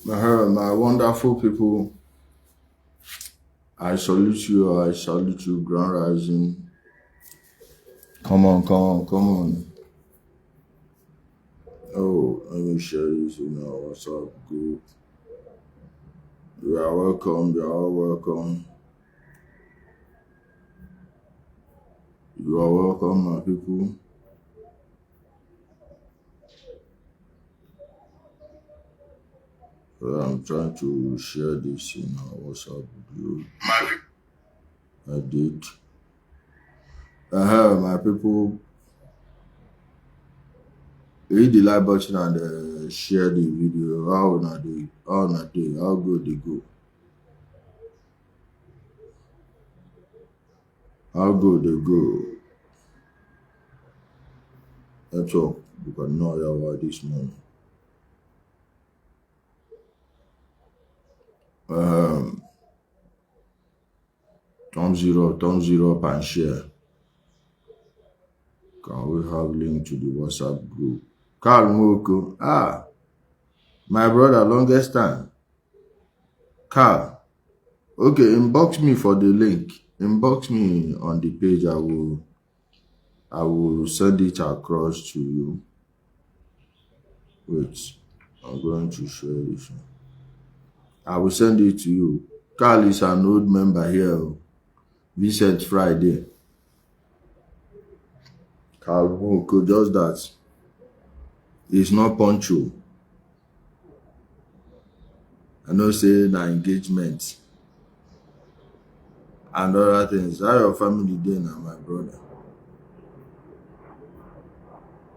My wonderful people, I salute you. I salute you, Grand Rising. Come on, come on, come on. Oh, let me share this in our WhatsApp group. You are welcome. You are all welcome. You are welcome, my people. I'm trying to share this in our WhatsApp group. I did. My people. Hit the like button and share the video. How na dey? How good they go? How good they go? Let's talk. You can know about this morning. Thumbs up and share. Can we have link to the WhatsApp group? Carl Moko. My brother, longest time. Carl. Okay, inbox me for the link. Inbox me on the page. I will send it across to you. Wait, I'm going to share this. I will send it to you. Carl is an old member here. Vincent Friday. Carl Moko, just that. It's not punctual. I know say na engagement and other things. How your family dey now, my brother?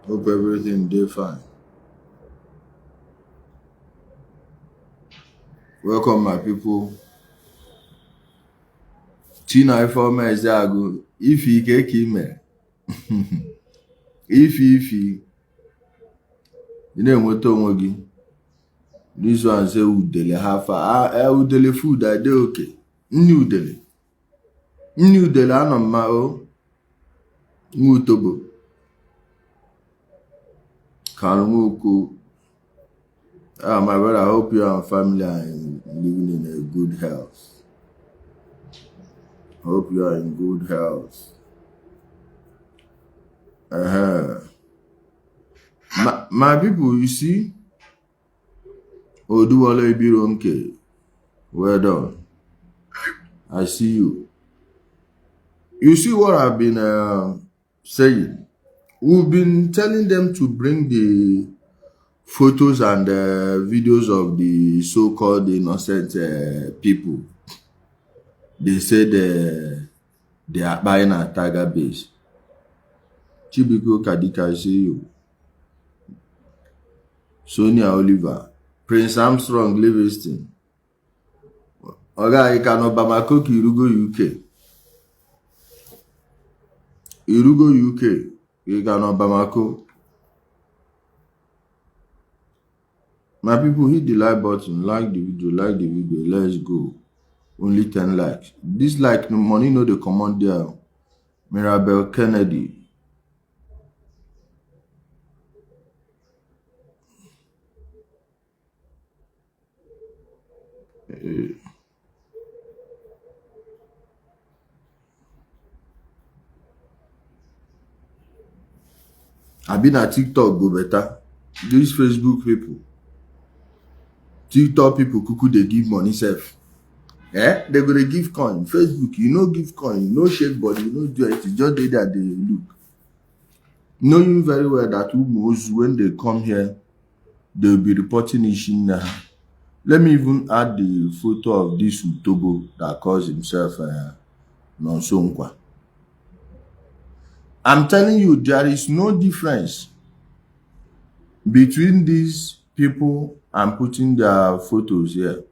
Hope everything dey fine. Welcome, my people. Tina Ifeoma Ezeagu, Ifi Kekime. Ifi. You know what onwe. This one say udele hafa. Udele food I dey okay. Nni udele anọ mma o. Mutobo. Kalmuku. My brother, I hope you and family are living in a good health. Hope you are in good health. My people, you see, Oduwale Ibironke, well done. I see you. You see what I've been saying? We've been telling them to bring the photos and videos of the so-called innocent people. They said they are buying a tiger base. Chibiko Kadika, I see you. Sonia Oliver, Prince Armstrong Livingston. Oga Ikano Bamako Irugo UK. Irugo UK. Ikano Bamako. My people, hit the like button, like the video, let's go. Only 10 likes. This like money no dey comot there. Mirabel Kennedy. I been at TikTok go better. These Facebook people. TikTok people kuku they give money self. They gonna give coin. Facebook, you know give coin, you know shake body, you know do it. Just dey there they look. Knowing very well that when they come here, they'll be reporting issue now. Let me even add the photo of this Utobo that calls himself Nonsonkwa. I'm telling you, there is no difference between these people and putting their photos here.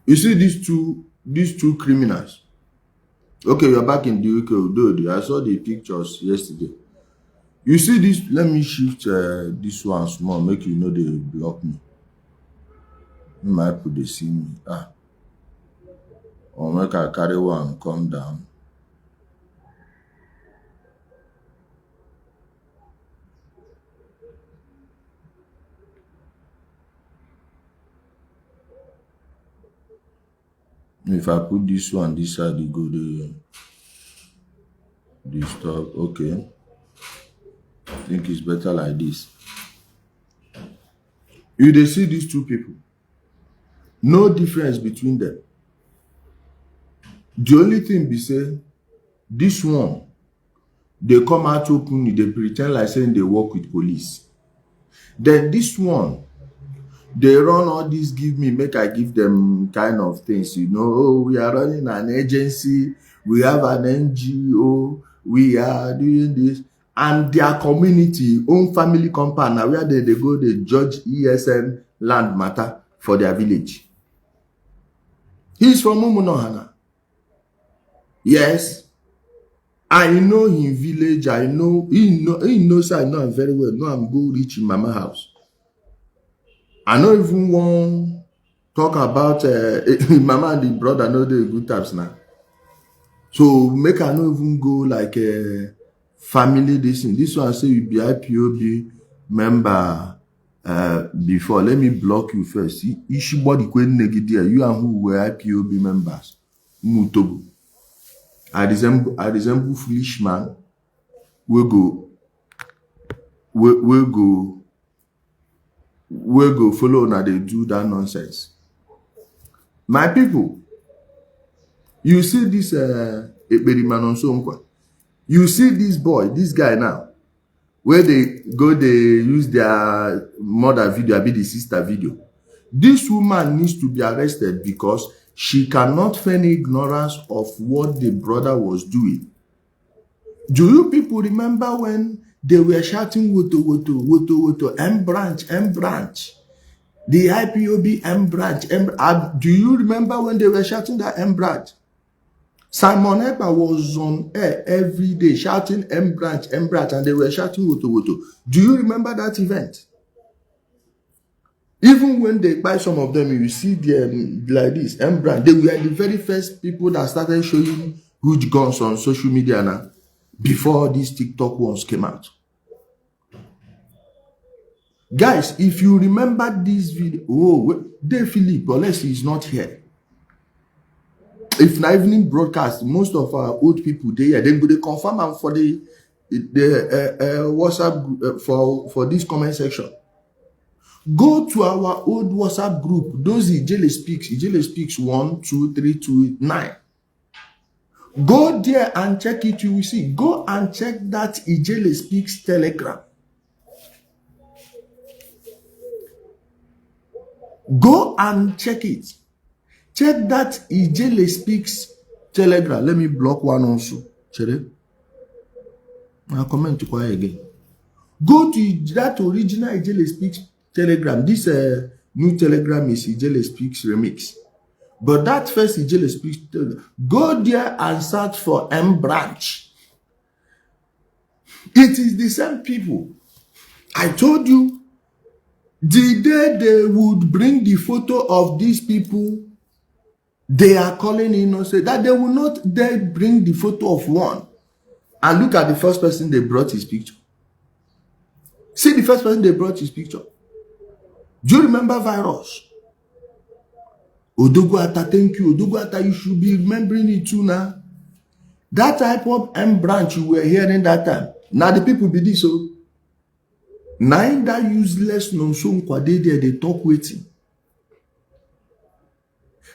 You see these two criminals. Okay, you're back in the UK, dude. I saw the pictures yesterday. You see this? Let me shift this one small, make you know they block me. You might put the see me. Or make I carry one come down. If I put this one this side, it go to disturb. Okay. I think it's better like this. You they see these two people. No difference between them. The only thing be say, this one, they come out openly, they pretend like saying they work with police. Then this one, they run all this, give me, make I give them kind of things, you know. Oh, we are running an agency, we have an NGO, we are doing this. And their community, own family compound, now where they go, they judge ESN land matter for their village. He's from Umunohana. Yes. I know him village, I know, he knows I know him very well. No, I'm go reach in mama house. I don't even want talk about mama and the brother know the good times now. So make I not even go like family this thing. This one say you be IPOB member before. Let me block you first. Ishibodi kwen negidia. You and who were IPOB members. Mutobu. I resemble foolish man. We go follow now they do that nonsense. My people, you see this you see this boy, this guy now, where they use their mother video, be the sister video. This woman needs to be arrested because she cannot feign ignorance of what the brother was doing. Do you people remember when they were shouting woto woto woto woto M branch M branch, the IPOB M branch M? Do you remember when they were shouting that M branch? Simon Ekpa was on air every day shouting M branch, and they were shouting woto woto. Do you remember that event? Even when they buy some of them, you see them like this, M branch. They were the very first people that started showing huge guns on social media now, before these TikTok ones came out. Guys, if you remember this video, Dave Philip, unless he's not here. If not evening broadcast, most of our old people there, then they confirm and for the WhatsApp for this comment section. Go to our old WhatsApp group. Those Ijele speaks 1, 2, 3, 2, 9. Go there and check it. You will see. Go and check that Ijele speaks Telegram. Go and check it. Check that Ijele speaks Telegram. Let me block one also. Chere. I'll comment to quiet again. Go to that original Ijele speaks Telegram. This new Telegram is Ijele speaks remix. But that first Ijele speaks Telegram. Go there and search for M branch. It is the same people. I told you, the day they would bring the photo of these people they are calling innocent, that they will not dare bring the photo of one. And look at the first person they brought his picture. See the first person they brought his picture. Do you remember Virus? Odoguata, thank you. Odoguata, you should be remembering it too now. That type of M branch you were hearing that time. Now the people be this so. Now that useless nonsense they talk waiting.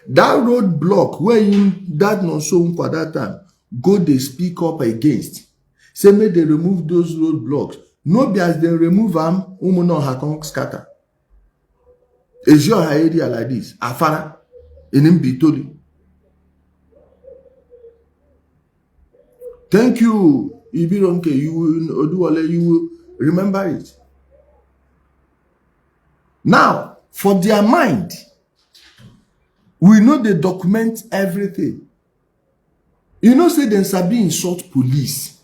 That roadblock where that nonsense for that time go they speak up against. Say may they remove those roadblocks. No be as they remove them, no hakon scatter. Is your area like this? Afara in Mbitoli. Thank you, Ibironke. You will remember it. Now, for their mind, we know they document everything. You know, say they sabi insult police.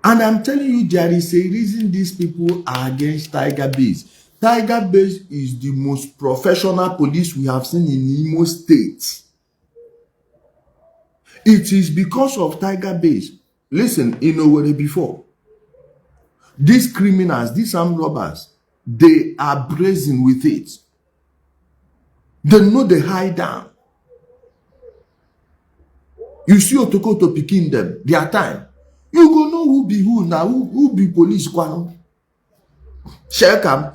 And I'm telling you, there is a reason these people are against Tiger Base. Tiger Base is the most professional police we have seen in Imo State. It is because of Tiger Base. Listen, you know what before. These criminals, these armed robbers, they are brazen with it. They know they hide down. You see Otokoto picking them, their time. You go know who be who now, who be police, kwano. Check am.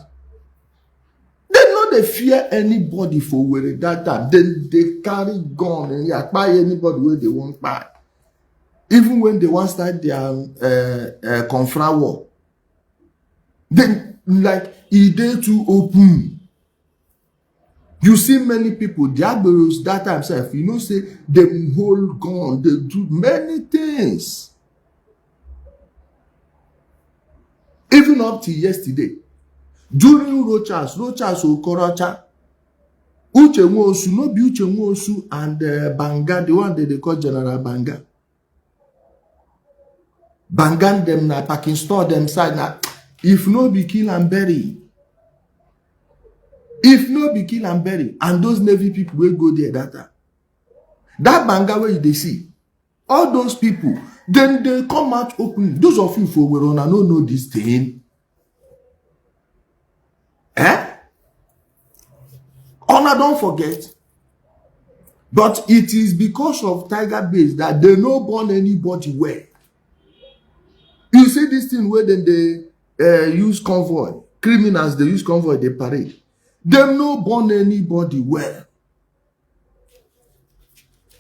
They know they fear anybody for wearing that time. Then they carry gun and yeah, buy anybody where they want buy. Even when they want start their confront war. Then like it dey too open. You see many people, the Agberos that time self, you know, say they hold gun, they do many things. Even up to yesterday, during Rochas Okorocha, Uche Nwosu, no be Uche Nwosu and Banga, the one that they call General Banga. Bangan them na packing store them side na. If no be kill and bury. If no be kill and bury, and those Navy people will go there that time. That Banga where they see, all those people, then they come out open. Those of you for were on and don't know this thing. Honor, don't forget. But it is because of Tiger Base that they no born anybody where. You see this thing where then they use convoy. Criminals, they use convoy, they parade. They no born anybody where.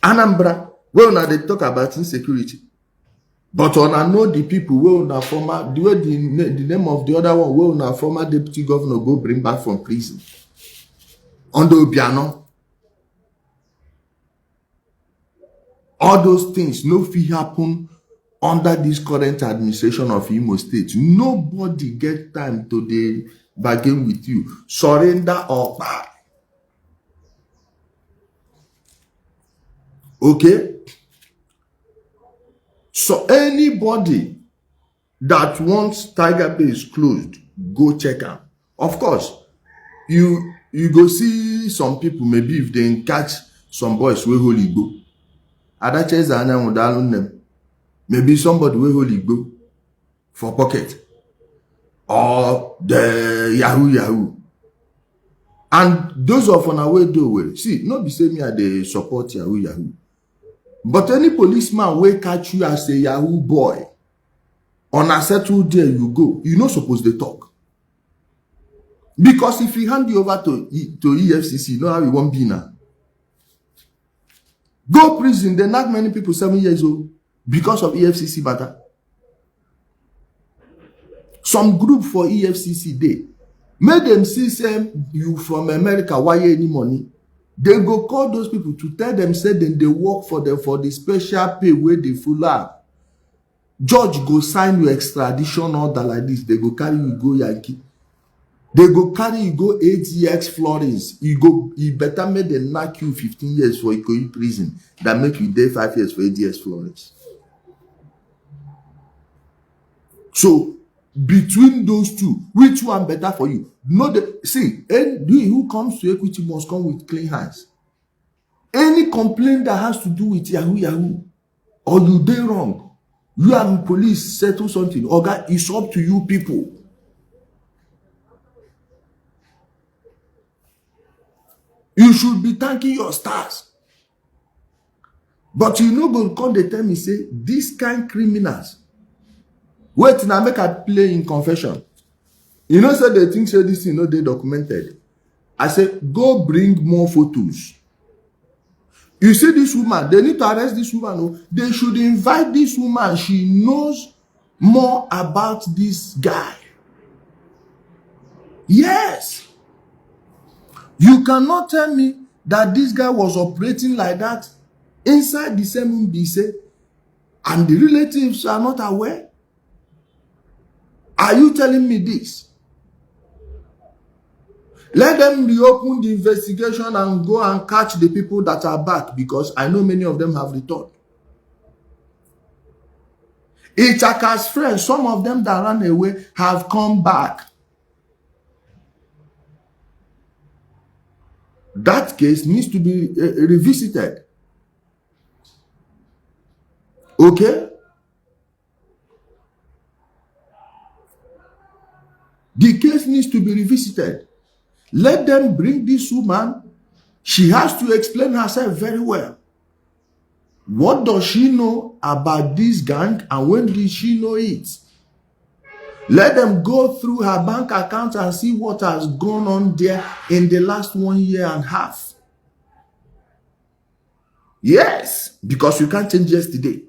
Anambra, well now they talk about insecurity. But on I know the people well now former the way the name of the other one well now former deputy governor go bring back from prison. On the Obiano. All those things no fit happen under this current administration of Imo State. Nobody get time to the bargain with you. Surrender or buy. Okay? So anybody that wants Tiger Base closed, go check out. Of course, you go see some people, maybe if they catch some boys wey hold Igbo. Adaches them. Maybe somebody wey hold Igbo for pocket. Or the Yahoo. And those of on our way do see, not be say me I they support Yahoo. But any policeman will catch you as a Yahoo boy. On a settled day you go. You not supposed to talk. Because if he hand you over to EFCC, you know how you won't be now. Go prison, they knock many people 7 years old because of EFCC matter. Some group for EFCC day. Make them see you from America, why any money? They go call those people to tell them, say then they work for them for the special pay where they full up. Judge go sign your extradition order like this. They go carry you go Yankee. They go carry you go ATX Florence. You better make them knock you 15 years for Ikoyi prison than make you day 5 years for ATX Florence. So between those two, which one better for you? No, see, he who comes to equity must come with clean hands. Any complaint that has to do with Yahoo, or you did wrong, you and police settle something, or that is up to you people. You should be thanking your stars. But you know, go come they tell me, say, these kind criminals. Wait, now make I play in confession. You know, say they think say this thing, no, they documented. I said, go bring more photos. You see this woman, they need to arrest this woman. No? They should invite this woman. She knows more about this guy. Yes. You cannot tell me that this guy was operating like that inside the same Mbise and the relatives are not aware. Are you telling me this? Let them reopen the investigation and go and catch the people that are back, because I know many of them have returned. Ichaka's friends, some of them that ran away have come back. That case needs to be revisited. Okay? The case needs to be revisited. Let them bring this woman. She has to explain herself very well. What does she know about this gang and when did she know it? Let them go through her bank account and see what has gone on there in the last 1 year and a half. Yes, because you can't change yesterday.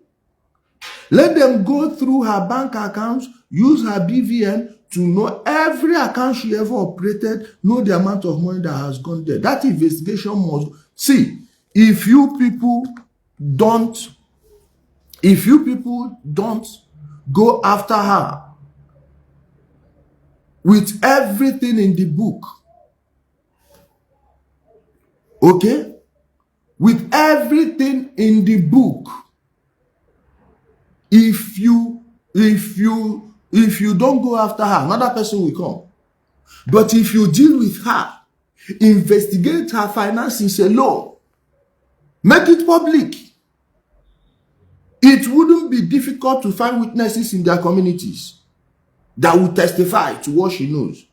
Let them go through her bank accounts, use her BVN to know every account she ever operated, know the amount of money that has gone there. That investigation must... See, if you people don't go after her with everything in the book, okay? With everything in the book, if you don't go after her, another person will come. But if you deal with her, investigate her finances alone, make it public, it wouldn't be difficult to find witnesses in their communities that will testify to what she knows.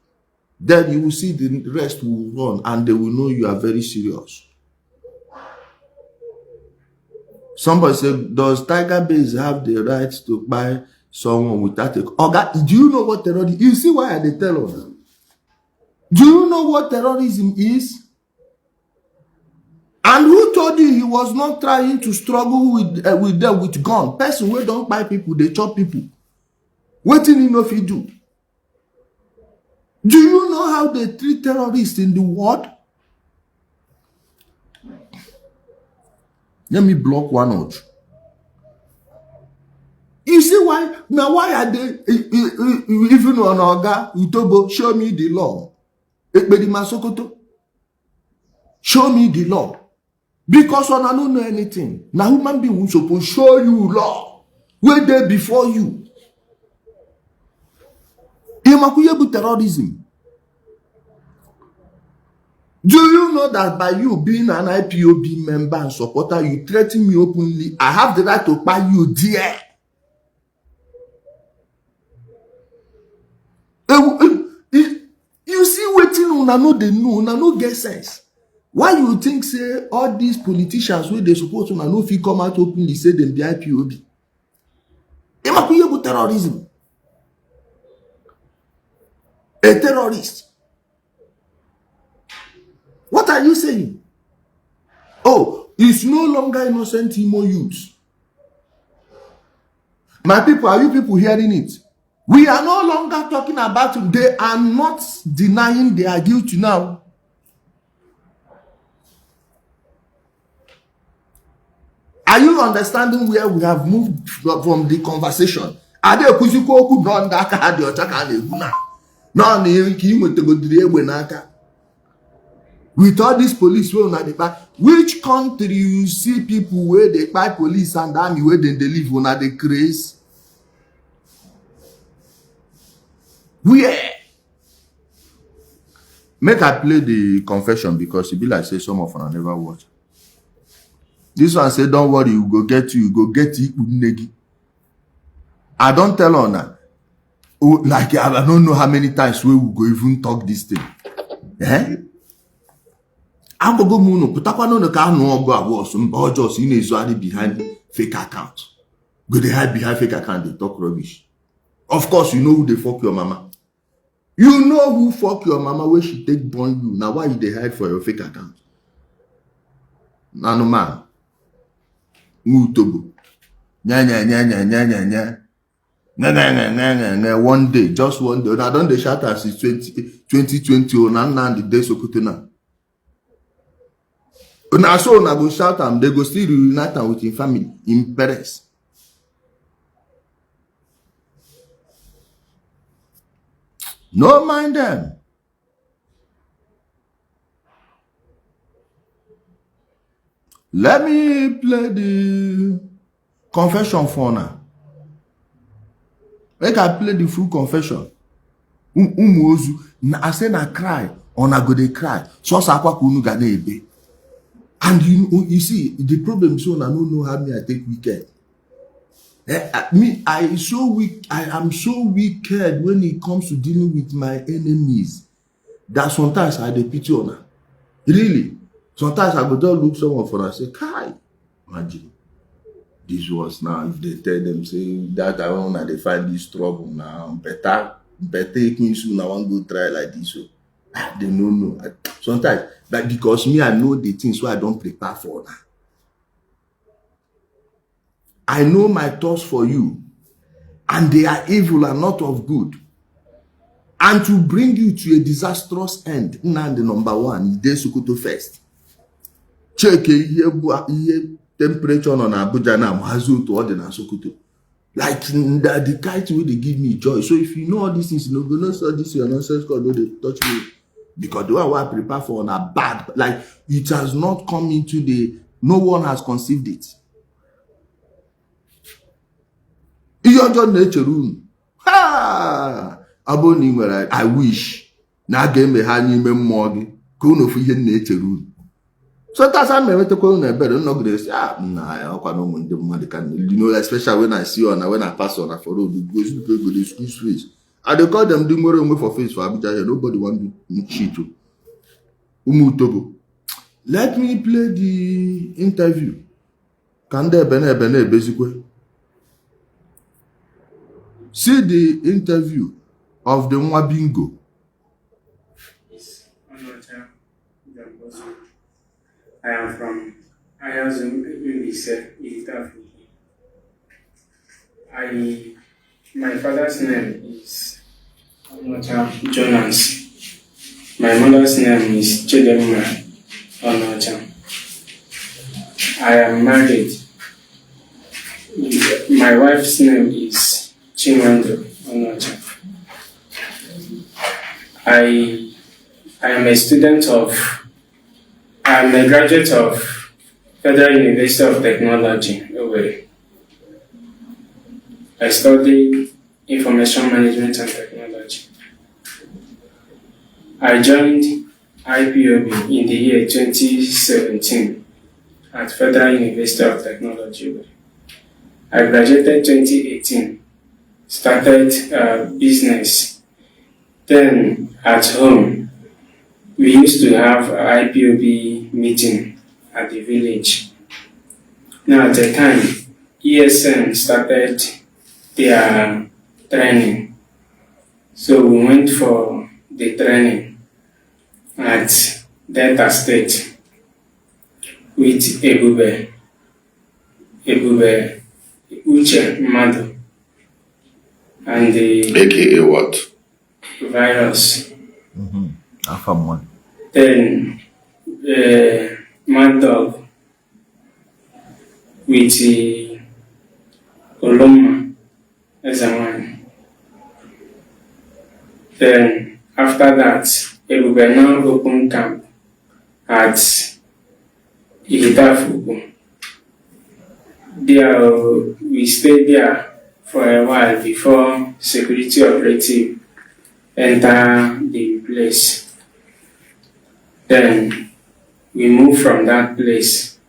Then you will see the rest will run and they will know you are very serious. Somebody said, does Tiger Base have the right to buy someone without a... Oga, do you know what terrorism is? You see why they tell us? Do you know what terrorism is? And who told you he was not trying to struggle with them with gun? Person who don't buy people, they chop people. What do you know if you do? Do you know how they treat terrorists in the world? Let me block one out. You see why? Now why are they even on Oga Utobo? Show me the law. Show me the law. Because I don't know anything. Now human being will supposed to show you law. Where they before you. Imakuyebu terrorism. Do you know that by you being an IPOB member and supporter, you threaten me openly? I have the right to buy you dear. You see waiting una no they know, una no get sense. Why you think say all these politicians where they support una no fit come out openly say them be IPOB? Imakuyebu terrorism. A terrorist. What are you saying? Oh, it's no longer innocent Imo youth. My people, are you people hearing it? We are no longer talking about it. They are not denying they are guilty now. Are you understanding where we have moved from the conversation? Are they kuzuko done that had the attack no with all these police wey on the back, which country you see people where they buy police and army where they live on the craze? Where? Make I play the confession because it be like say some of them never watch. This one say, don't worry, you go get Igbo. I don't tell her now. Oh, like I don't know how many times we will go even talk this thing. Eh? I go muno putakwa no ka no go abos mba just in ezuari behind fake account. Go they hide behind fake account, they talk rubbish. Of course, you know who they fuck your mama. You know who fuck your mama where she take born you. Now why you they hide for your fake account? Nano man. Mutobo. Nya. One day, just one day. I don't they shout as it's 2020 or now the day so now. Now so na go shout them, they go still reunite with his family in Paris. No mind them. Let me play the confession for now. Make I play the full confession. I say na cry, or na go dey cry. So sakwa kunu gane ebe. And you see, the problem is so I don't know how me I take wicked. I am so wicked when it comes to dealing with my enemies that sometimes I dey pity on her. Really. Sometimes I go just look someone for and say, Kai, imagine. this was now, if they tell them, say, that I want to they find this trouble now, better me soon, I want to go try like this. So, they don't know. Sometimes, but because me, I know the things so I don't prepare for that. I know my thoughts for you, and they are evil and not of good. And to bring you to a disastrous end, now the number one, they Sokoto first. Check here temperature on Abuja now, Mazu to order Sokoto. Like the kite way they give me joy. So if you know all these things, you know, go not study this your nonsense called they touch me. Because the way I prepare for on a bad, like it has not come into the, no one has conceived it. You're just nature room. Ha! Aboni where I wish. Na game a hand you morgue. Kuno for your nature room. So that's how I to call a better not this. Ah, nah, I can, you know, especially when I see on when I pass on a follow the goes to the school switch. I don't call them doing more and for face for Abuja. Nobody want to cheat you. Umutobo. Let me play the interview. Can there bene basically? See the interview of the Mwabingo. I am from my father's name is Jonas. My mother's name is Ijele. I am married. My wife's name is Chimando. I am a student of, I am a graduate of Federal University of Technology, Owerri. I studied Information Management and Technology. I joined IPOB in the year 2017 at Federal University of Technology, Owerri. I graduated 2018, started business. Then at home, we used to have an IPOB meeting at the village. Now at the time, ESN started their training. So we went for the training at Delta State with Ebube, Uche Madu, and the AKA what? Virus. Alpha 1. Then Mad Dog with Oloma as a man. Then after that, Ebube now open camp at Igitafuku. There we stayed there for a while before security operative enter the place. Then we moved from that place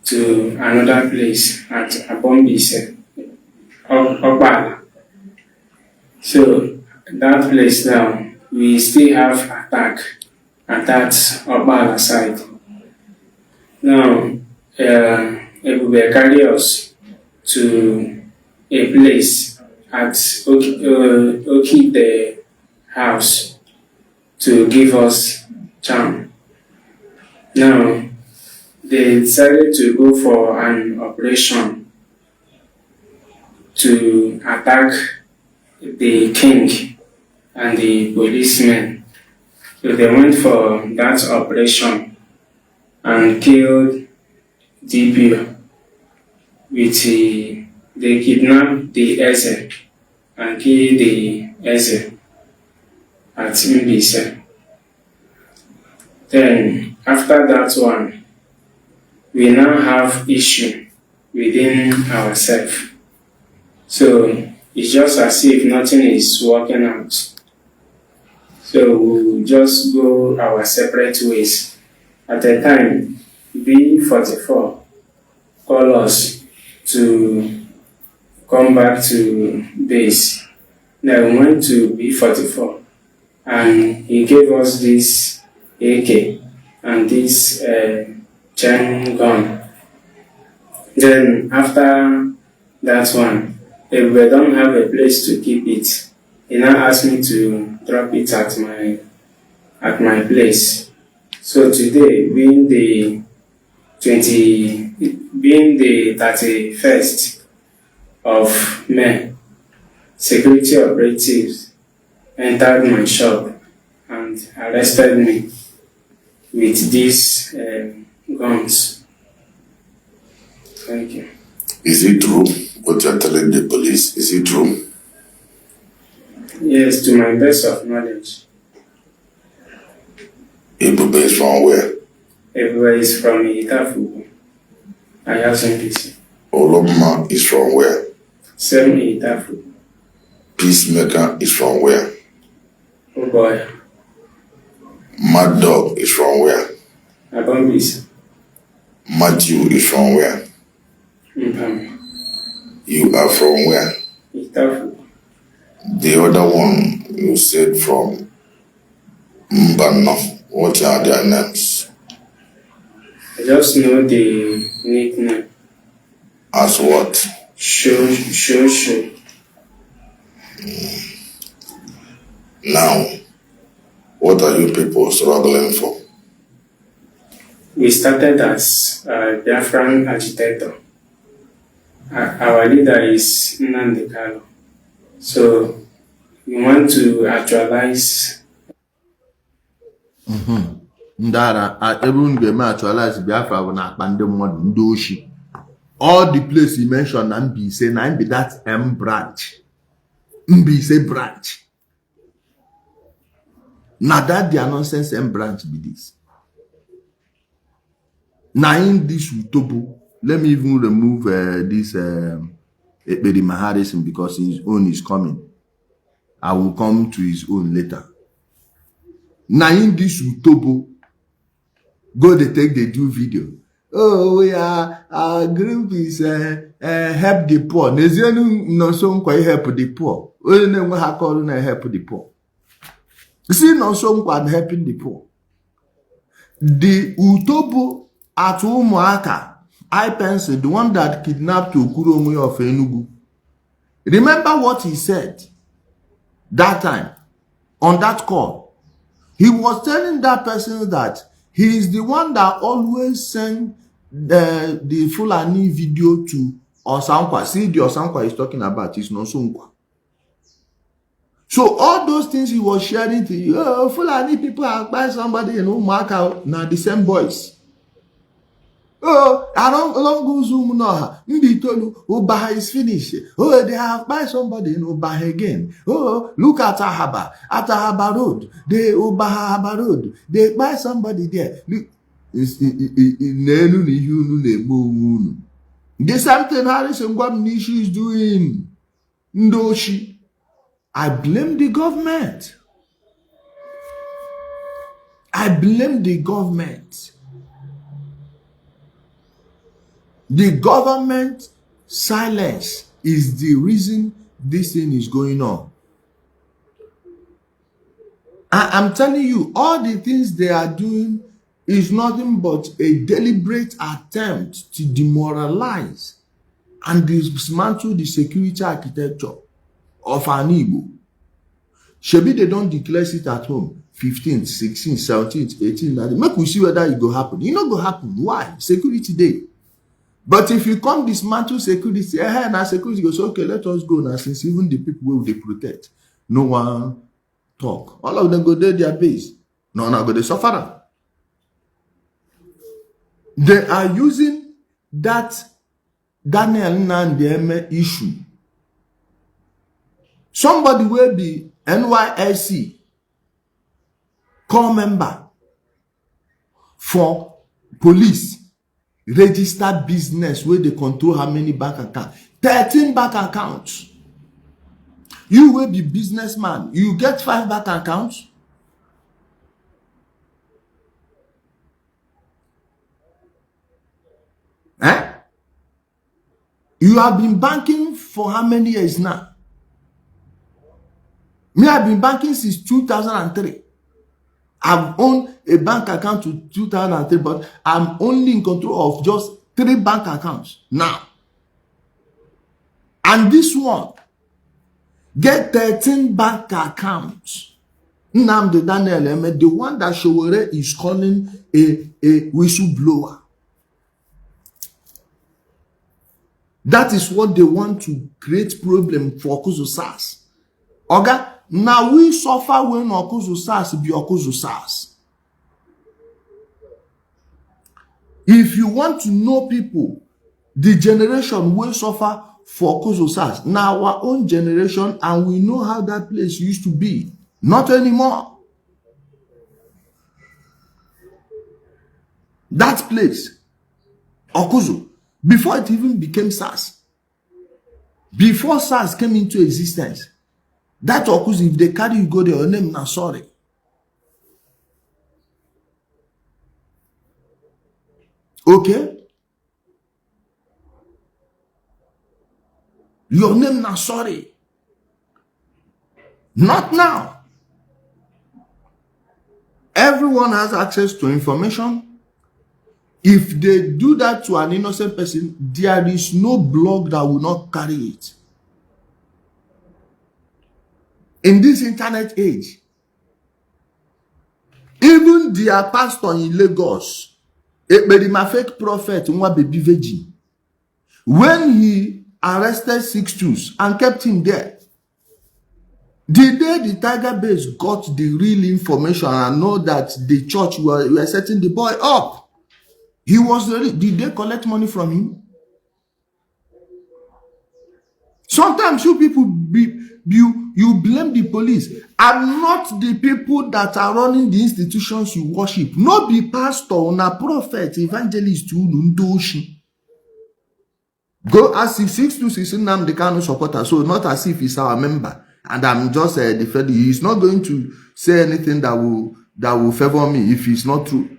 to another place at Abombise, Wahala. So that place now, we still have attack at that Wahala side. Now, Ebube carry us to a place at Oki the house to give us charm. Now, they decided to go for an operation to attack the king and the policemen. So they went for that operation and killed DPO with they kidnapped the Eze and killed the Eze at Mbise. Then after that one, we now have issue within ourselves. So it's just as if nothing is working out. So we'll just go our separate ways. At the time, B44 called us to come back to base. Then we went to B44 and he gave us this AK and this chain gun. Then after that one, if we don't have a place to keep it, he now asked me to drop it at my place. So today, being the 31st of May, security operatives entered my shop and arrested me with these guns. Thank you. Is it true what you're telling the police? Is it true? Yes, to my best of knowledge. Igbo is from where? Everywhere is from Itafu. I have some peace. Oloma is from where? Same Itafu. Peacemaker is from where? Oh boy. Mad Dog is from where? Abombis. Matthew is from where? Mpam. You are from where? Itafu. The other one you said from Mbano. What are their names? I just know the nickname. As what? Show. Now, what are you people struggling for? We started as a Biafran agitator. Our leader is Nnamdi Kanu. So we want to actualize. Ndara, everyone ga-eme actualize Biafra bụ na-akpa ndị mmadụ ndị oshi. All the place he mentioned na Mbaise, na be that M branch. Mbaise branch. Now that their nonsense M branch be this. Now in this Utobo, let me even remove this Ekperima Harrison because his own is coming. I will come to his own later. Now in this Utobo, go they take the do video. Oh, we are our group is help the poor. Nezianu no so quite help the poor. We know how call na help the poor. You see no so quite helping the poor. The Utobo at Umuaka, I pencil the one that kidnapped Okuromi of Enugu. Remember what he said that time on that call. He was telling that person that he is the one that always send the Fulani video to Osankwa. See, the Osankwa he's talking about is Nosunkwa. So all those things he was sharing to you, oh, Fulani people are by somebody, mark out now the same boys. Oh, I don't go zoom no. Mbitolu, Ubaha is finished. Oh, they have buy somebody in Ubaha again. Oh, look at Ahaba. At Ahaba Road. They Ubaha Road. They buy somebody there. Look, the same thing Harrison Gwamnishi is doing. Ndoshi. I blame the government. I blame the government. The government silence is the reason this thing is going on. I'm telling you, all the things they are doing is nothing but a deliberate attempt to demoralize and dismantle the security architecture of an Igbo. Shebi they don't declare it at home. 15th, 16th, 17th, 18th. Make we see whether it go happen. It not go happen. Why? Security day. But if you come dismantle security, now security goes, okay, let us go now, since even the people will they protect. No one talk. All of them go there their base. No, go they suffer. They are using that Daniel Nnamdi issue. Somebody will be NYSC core member for police. Registered business where they control how many bank accounts. 13 bank accounts. You will be businessman. You get 5 bank accounts. You have been banking for how many years now? Me, I've been banking since 2003. I've owned a bank account to 2003, but I'm only in control of just 3 bank accounts now. And this one get 13 bank accounts. Nnamdi Daniel, the one that Showore is calling a whistleblower. That is what they want to create problem for Okuzu SARS. Oga, now we suffer when Okuzu SARS be Okuzu SARS. If you want to know people, the generation will suffer for Okuzu SARS. Now our own generation, and we know how that place used to be. Not anymore. That place, Okuzu, before it even became SARS, before SARS came into existence, that Okuzu, if they carry you go there, your name na sorry. Okay? Your name na sorry. Not now. Everyone has access to information. If they do that to an innocent person, there is no blog that will not carry it. In this internet age, even their pastor in Lagos, a fake prophet, Nwa baby virgin, when he arrested 6 Jews and kept him there, the day the Tiger Base got the real information and know that the church were setting the boy up, he was ready. Did they collect money from him? Sometimes you people you blame the police and not the people that are running the institutions you worship. No be pastor, na prophet, evangelist, untold. Go ask if 626 Nnamdi Kanu supporter, so not as if he's our member. And I'm just defending. He's not going to say anything that will favor me if it's not true.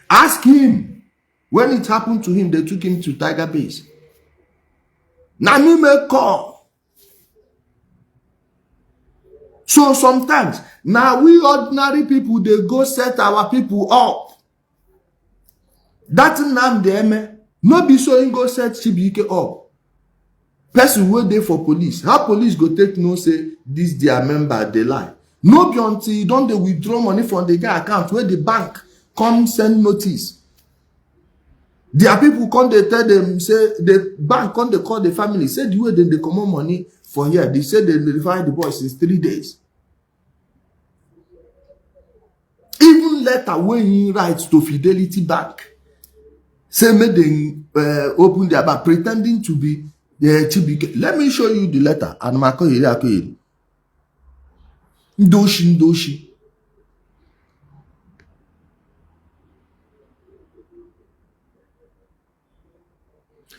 Ask him. When it happened to him, they took him to Tiger Base. Now me may call. So sometimes, now we ordinary people, they go set our people up. That Nnamdi no be so in go set Chibike up. Person wey dey for police, how police go take know say this their member dey lie? No be until you don dey withdraw money from the guy account where the bank come send notice. Their people come dey tell them say the bank come dey call the family say the way dem dey comot money for here, they say they verify the boy since 3 days. Even letter wey he write to Fidelity Bank say make dem open their bank pretending to be let me show you the letter. And Ndoshi.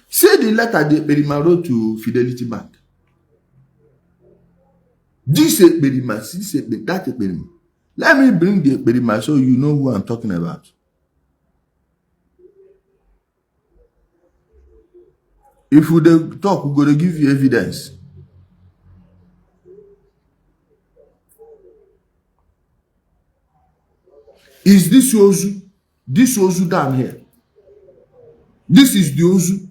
Say the letter they Berima wrote to Fidelity Bank. This is Berima, this is that Berima. Let me bring the Berima so you know who I'm talking about. If we talk, we're going to give you evidence. Is this Ozu? This Ozu down here. This is the Ozu.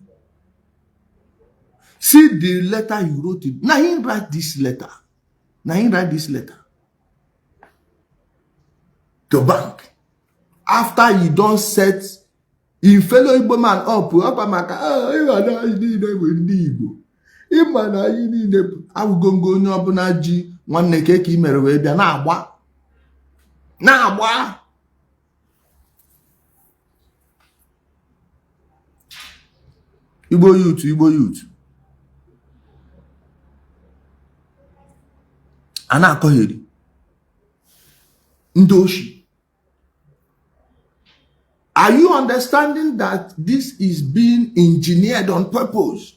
See the letter you wrote it. Now he write this letter. To bank. After you don't set in fellow Igbo man up maka Igbo. Imana yi niile agụgongo onye ọbụla ji nwanne keke imere wee bịa na-agba. Igbo youth. Ana akọgheri. Ndoshi. Are you understanding that this is being engineered on purpose?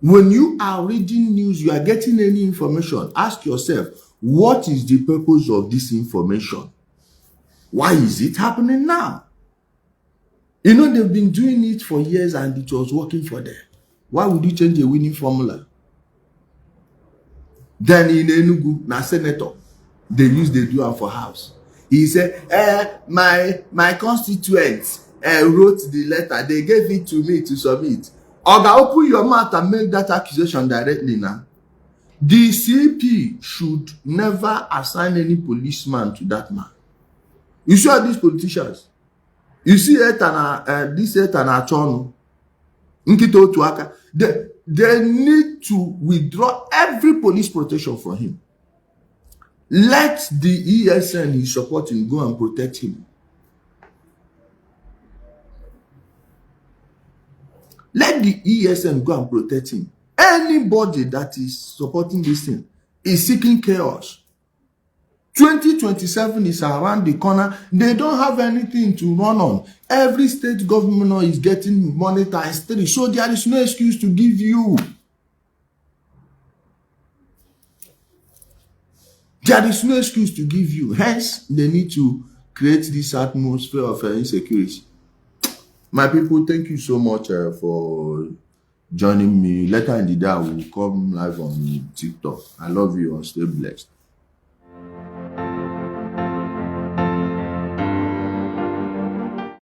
When you are reading news, you are getting any information, ask yourself, what is the purpose of this information? Why is it happening now? You know, they've been doing it for years and it was working for them. Why would you change a winning formula? Then in Enugu, na senator, they do it for house. He said, my constituents, wrote the letter. They gave it to me to submit. Oga, open your mouth and make that accusation directly now. The CP should never assign any policeman to that man. You see all these politicians. You see this Etana Chono, Nkito Tuaka. They need to withdraw every police protection from him. Let the ESN he's supporting go and protect him. Let the ESN go and protect him. Anybody that is supporting this thing is seeking chaos. 2027 is around the corner. They don't have anything to run on. Every state governor is getting monetized. So there is no excuse to give you. There is no excuse to give you. Hence, they need to create this atmosphere of insecurity. My people, thank you so much for joining me. Later in the day, I will come live on TikTok. I love you and stay blessed.